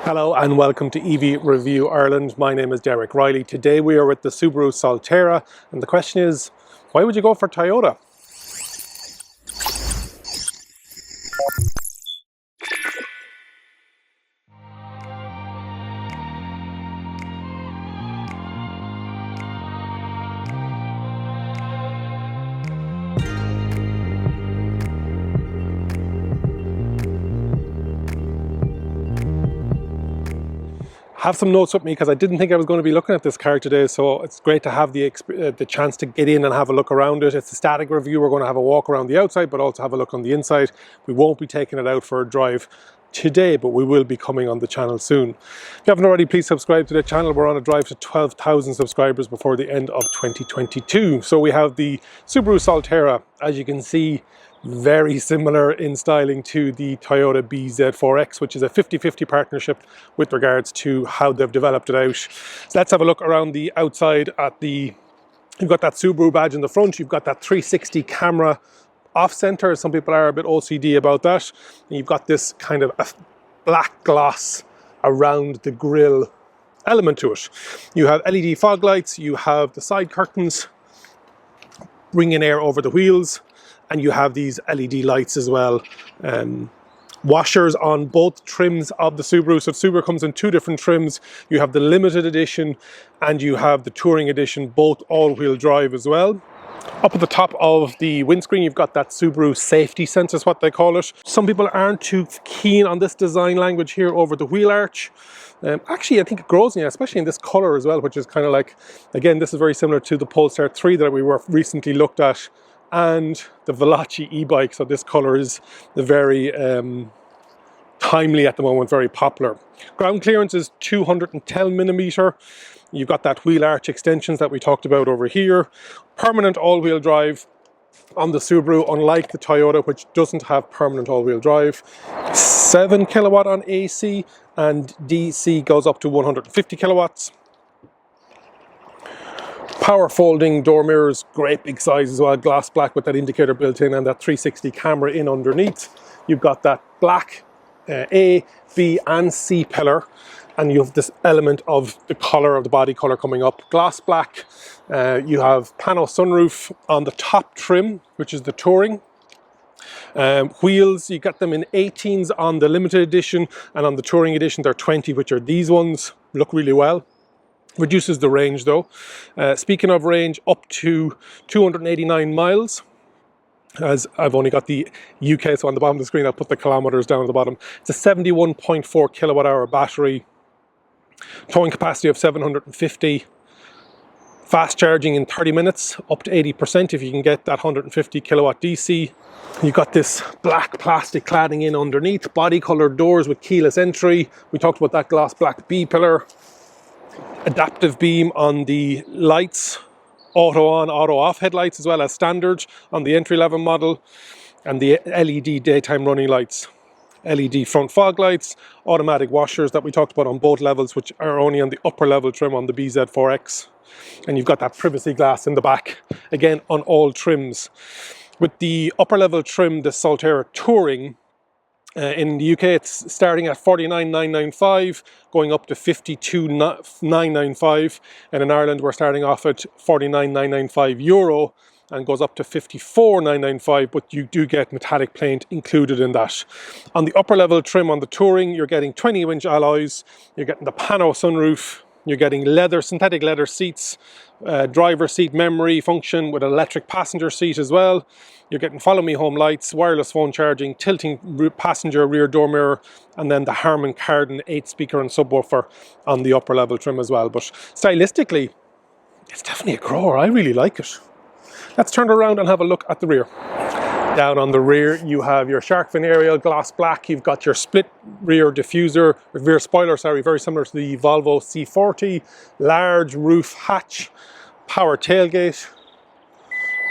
Hello and welcome to EV Review Ireland. My name is Derek Riley. Today we are with the Subaru Solterra, and the question is, why would you go for Toyota? Have some notes with me because I didn't think I was going to be looking at this car today, so it's great to have the chance to get in and have a look around it. It's a static review. We're going to have a walk around the outside but also have a look on the inside. We won't be taking it out for a drive today, but we will be coming on the channel soon. If you haven't already, please subscribe to the channel. We're on a drive to 12,000 subscribers before the end of 2022. So we have the Subaru Solterra, as you can see, very similar in styling to the Toyota BZ4X, which is a 50-50 partnership with regards to how they've developed it out. So let's have a look around the outside at you've got that Subaru badge in the front, you've got that 360 camera off-center. Some people are a bit OCD about that. And you've got this kind of a black gloss around the grille element to it. You have LED fog lights, you have the side curtains bringing air over the wheels, and you have these LED lights as well. Washers on both trims of the Subaru. So the Subaru comes in two different trims. You have the limited edition and you have the touring edition, both all-wheel drive as well. Up at the top of the windscreen, you've got that Subaru safety sense, is what they call it. Some people aren't too keen on this design language here over the wheel arch. Actually, I think it grows in, especially in this color as well, which is kind of like, again, this is very similar to the Polestar 3 that we were recently looked at, and the Veloci e-bike. So this color is very timely at the moment, very popular. Ground clearance is 210 millimeter. You've got that wheel arch extensions that we talked about over here. Permanent all-wheel drive on the Subaru, unlike the Toyota, which doesn't have permanent all-wheel drive. 7 kilowatt on AC, and DC goes up to 150 kilowatts. Power folding door mirrors, great big size as well, glass black with that indicator built in and that 360 camera in underneath. You've got that black A, B and C pillar, and you have this element of the color of the body color coming up, glass black. You have Pano sunroof on the top trim, which is the touring. Wheels, you get them in 18s on the limited edition, and on the touring edition they're 20, which are these ones. Look really well. Reduces the range though. Speaking of range, up to 289 miles. As I've only got the UK, so on the bottom of the screen I'll put the kilometers down at the bottom. It's a 71.4 kilowatt hour battery, towing capacity of 750, fast charging in 30 minutes, up to 80% if you can get that 150 kilowatt DC. You've got this black plastic cladding in underneath, body colored doors with keyless entry. We talked about that glass black B pillar. Adaptive beam on the lights, auto on, auto off headlights as well as standard on the entry level model, and the LED daytime running lights, LED front fog lights, automatic washers that we talked about on both levels, which are only on the upper level trim on the BZ4X, and you've got that privacy glass in the back, again on all trims. With the upper level trim, the Solterra Touring, in the UK it's starting at 49,995, going up to 52,995, and in Ireland we're starting off at 49,995 euro and goes up to 54,995, but you do get metallic paint included in that. On the upper level trim on the Touring, you're getting 20-inch alloys, you're getting the Pano sunroof, you're getting synthetic leather seats, driver seat memory function with an electric passenger seat as well. You're getting follow me home lights, wireless phone charging, tilting passenger rear door mirror, and then the Harman Kardon 8-speaker and subwoofer on the upper level trim as well. But stylistically, it's definitely a grower. I really like it. Let's turn around and have a look at the rear. Down on the rear, you have your shark fin aerial, glass black. You've got your split rear diffuser, rear spoiler, sorry, very similar to the Volvo C40. Large roof hatch, power tailgate.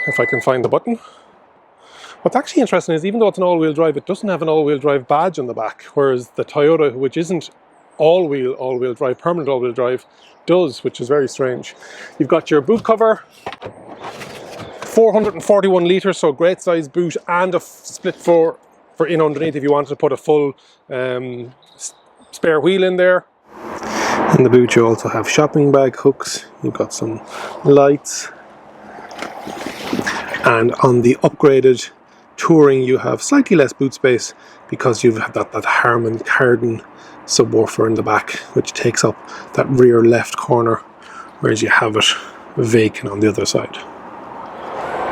If I can find the button. What's actually interesting is even though it's an all-wheel drive, it doesn't have an all-wheel drive badge on the back, whereas the Toyota, which isn't all-wheel drive, permanent all-wheel drive, does, which is very strange. You've got your boot cover. 441 litres, so great size boot, and a split for in underneath if you wanted to put a full spare wheel in there. In the boot you also have shopping bag hooks, you've got some lights, and on the upgraded Touring you have slightly less boot space because you've had that Harman Kardon subwoofer in the back, which takes up that rear left corner, whereas you have it vacant on the other side.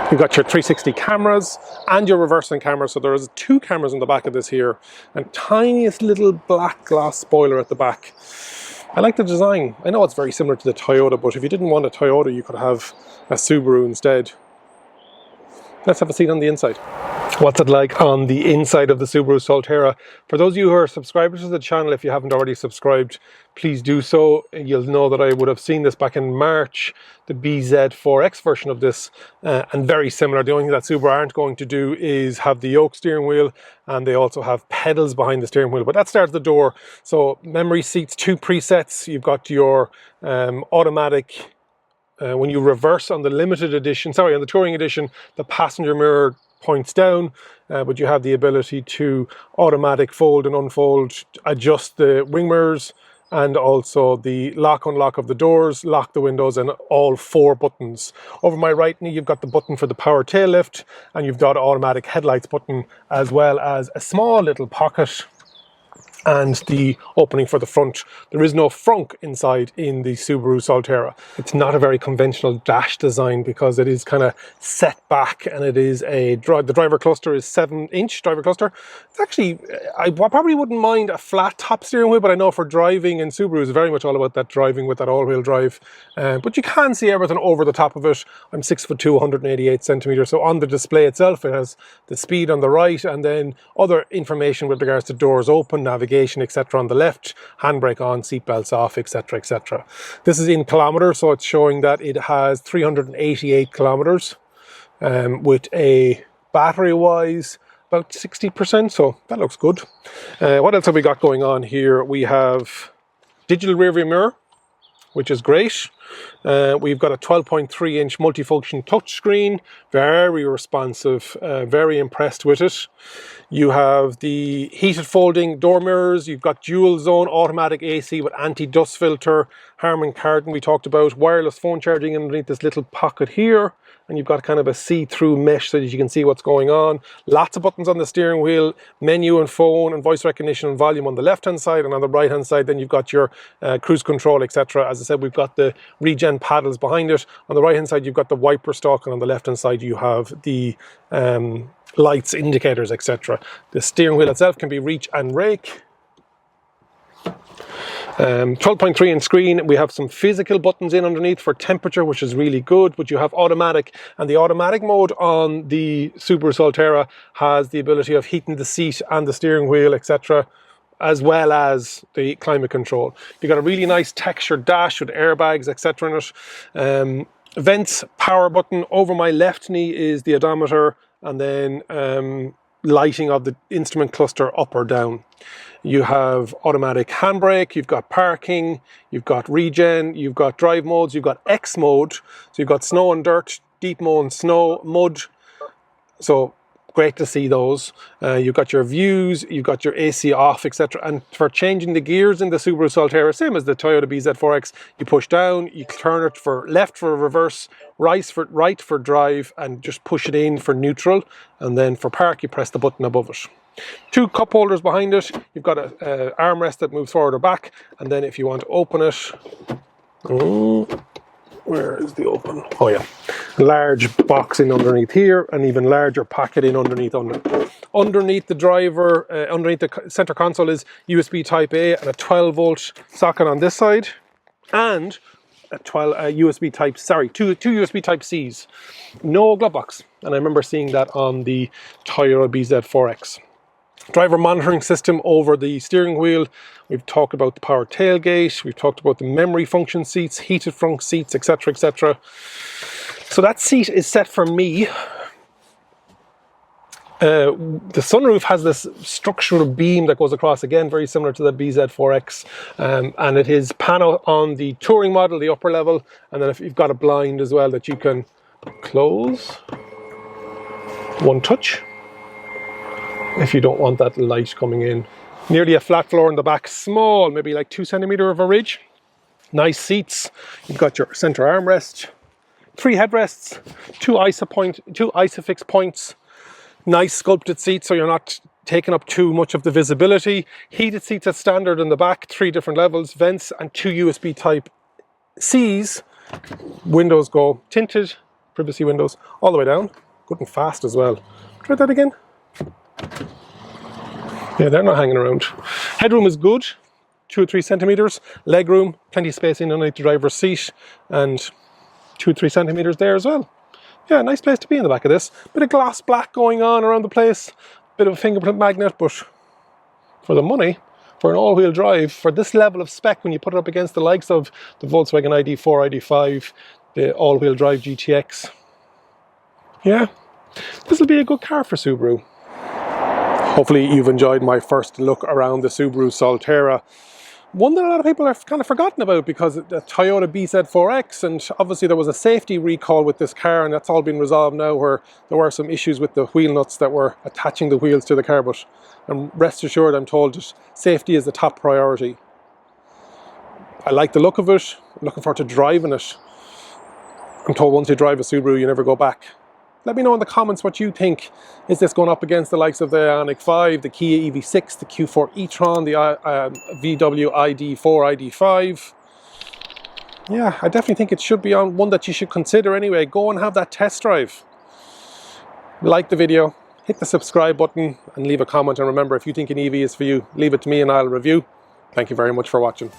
You've got your 360 cameras and your reversing camera, so there's 2 cameras on the back of this here, and tiniest little black glass spoiler at the back. I like the design. I know it's very similar to the Toyota, but if you didn't want a Toyota you could have a Subaru instead. Let's have a seat on the inside. What's it like on the inside of the Subaru Solterra? For those of you who are subscribers to the channel, if you haven't already subscribed, please do so. You'll know that I would have seen this back in March, the BZ4X version of this, and very similar. The only thing that Subaru aren't going to do is have the yoke steering wheel, and they also have pedals behind the steering wheel, but that starts the door. So memory seats, 2 presets. You've got your automatic, when you reverse on the limited edition, sorry, on the touring edition, the passenger mirror points down, but you have the ability to automatic fold and unfold, adjust the wing mirrors, and also the lock unlock of the doors, lock the windows, and all 4 buttons. Over my right knee you've got the button for the power tail lift, and you've got automatic headlights button, as well as a small little pocket and the opening for the front. There is no frunk inside in the Subaru Solterra. It's not a very conventional dash design because it is kind of set back, and it is the driver cluster is 7-inch driver cluster. It's actually, I probably wouldn't mind a flat top steering wheel, but I know for driving, and Subaru is very much all about that driving with that all-wheel drive. But you can see everything over the top of it. I'm 6'2", 188 centimeters. So on the display itself, it has the speed on the right, and then other information with regards to doors open, navigation, etc. on the left, handbrake on, seatbelts off, etc., etc. This is in kilometers, so it's showing that it has 388 kilometers, with a battery-wise about 60%, so that looks good. What else have we got going on here? We have digital rearview mirror, which is great. We've got a 12.3-inch multifunction touchscreen, very responsive, very impressed with it. You have the heated folding door mirrors, you've got dual zone automatic AC with anti-dust filter, Harman Kardon we talked about, wireless phone charging underneath this little pocket here, and you've got kind of a see-through mesh so that you can see what's going on. Lots of buttons on the steering wheel, menu and phone and voice recognition and volume on the left-hand side, and on the right-hand side then you've got your cruise control, etc. As I said, we've got the regen paddles behind it. On the right-hand side you've got the wiper stalk, and on the left-hand side you have the lights, indicators, etc. The steering wheel itself can be reach and rake. 12.3-inch screen. We have some physical buttons in underneath for temperature, which is really good, but you have automatic, and the automatic mode on the Subaru Solterra has the ability of heating the seat and the steering wheel, etc., as well as the climate control. You've got a really nice textured dash with airbags, etc. in it. Vents, power button. Over my left knee is the odometer, and then lighting of the instrument cluster up or down. You have automatic handbrake, you've got parking, you've got regen, you've got drive modes, you've got X mode, so you've got snow and dirt, deep mown snow, mud, so great to see those. You've got your views, you've got your AC off, etc. And for changing the gears in the Subaru Solterra, same as the Toyota BZ4X, you push down, you turn it for left for reverse, right for drive, and just push it in for neutral. And then for park, you press the button above it. 2 cup holders behind it. You've got an armrest that moves forward or back. And then if you want to open it, where is the open? Oh yeah, large box in underneath here, and even larger packet in underneath. Underneath the driver, underneath the center console is USB Type A and a 12-volt socket on this side, and two USB Type C's. No glove box, and I remember seeing that on the Toyota BZ4X. Driver monitoring system over the steering wheel. We've talked about the power tailgate. We've talked about the memory function seats, heated front seats, etc., etc. So that seat is set for me. The sunroof has this structural beam that goes across, again very similar to the BZ4X, and it is Pano on the touring model, the upper level, and then if you've got a blind as well that you can close, one touch, if you don't want that light coming in. Nearly a flat floor in the back, small, maybe like 2 centimeter of a ridge. Nice seats. You've got your center armrest, 3 headrests, 2 Isofix points. Nice sculpted seats, so you're not taking up too much of the visibility. Heated seats as standard in the back, 3 different levels, vents, and 2 USB type C's. Windows go tinted, privacy windows all the way down. Good and fast as well. Try that again. Yeah, they're not hanging around. Headroom is good, 2 or 3 centimeters. Legroom, plenty of space in underneath the driver's seat, and 2 or 3 centimeters there as well. Yeah, nice place to be in the back of this. Bit of gloss black going on around the place. Bit of a fingerprint magnet, but for the money, for an all-wheel drive, for this level of spec, when you put it up against the likes of the Volkswagen ID4, ID5, the all-wheel drive GTX, yeah, this will be a good car for Subaru. Hopefully you've enjoyed my first look around the Subaru Solterra. One that a lot of people have kind of forgotten about because the Toyota BZ4X, and obviously there was a safety recall with this car, and that's all been resolved now, where there were some issues with the wheel nuts that were attaching the wheels to the car, but rest assured, I'm told that safety is the top priority. I like the look of it. I'm looking forward to driving it. I'm told once you drive a Subaru, you never go back. Let me know in the comments what you think. Is this going up against the likes of the Ioniq 5, the Kia EV6, the Q4 e-tron, the VW ID4, ID5? Yeah, I definitely think it should be on one that you should consider anyway. Go and have that test drive. Like the video, hit the subscribe button and leave a comment. And remember, if you think an EV is for you, leave it to me and I'll review. Thank you very much for watching.